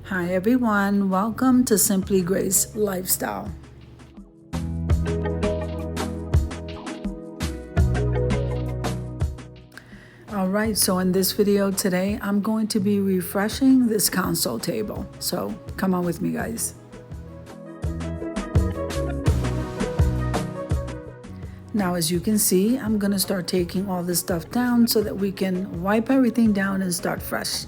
Hi everyone, welcome to Simply Grace Lifestyle. Alright, so in this video today, I'm going to be refreshing this console table. So come on with me, guys. Now, as you can see, I'm going to start taking all this stuff down so that we can wipe everything down and start fresh.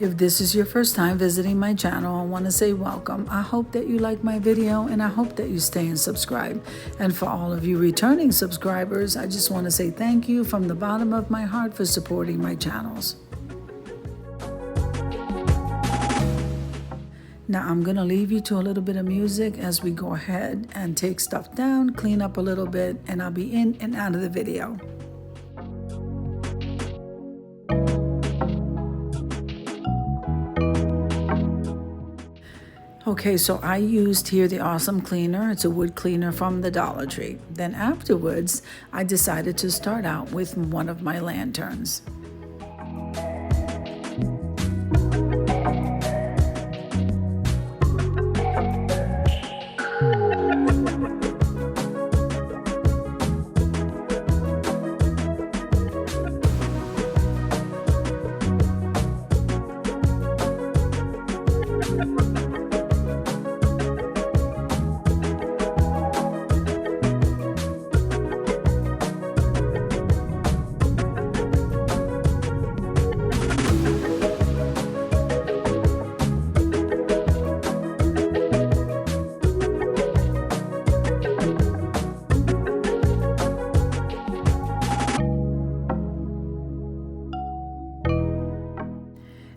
If this is your first time visiting my channel, I want to say welcome. I hope that you like my video and I hope that you stay and subscribe. And for all of you returning subscribers, I just want to say thank you from the bottom of my heart for supporting my channels. Now I'm going to leave you to a little bit of music as we go ahead and take stuff down, clean up a little bit, and I'll be in and out of the video. Okay, so I used here the Awesome Cleaner. It's a wood cleaner from the Dollar Tree. Then afterwards, I decided to start out with one of my lanterns.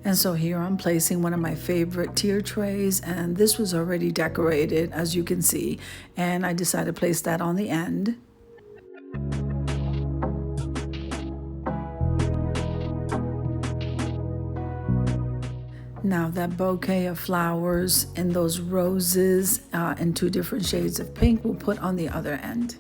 And so here I'm placing one of my favorite tier trays, and this was already decorated, as you can see, and I decided to place that on the end. Now that bouquet of flowers and those roses in two different shades of pink we'll put on the other end.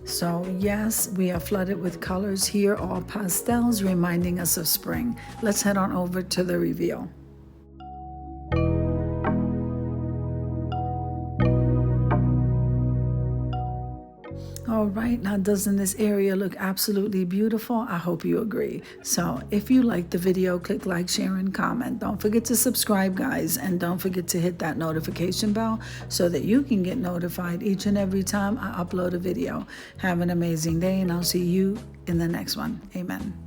So yes, we are flooded with colors here, all pastels, reminding us of spring. Let's head on over to the reveal. All right, now doesn't this area look absolutely beautiful? I hope you agree. So if you liked the video, click like, share, and comment. Don't forget to subscribe, guys, and don't forget to hit that notification bell so that you can get notified each and every time I upload a video. Have an amazing day, and I'll see you in the next one. Amen.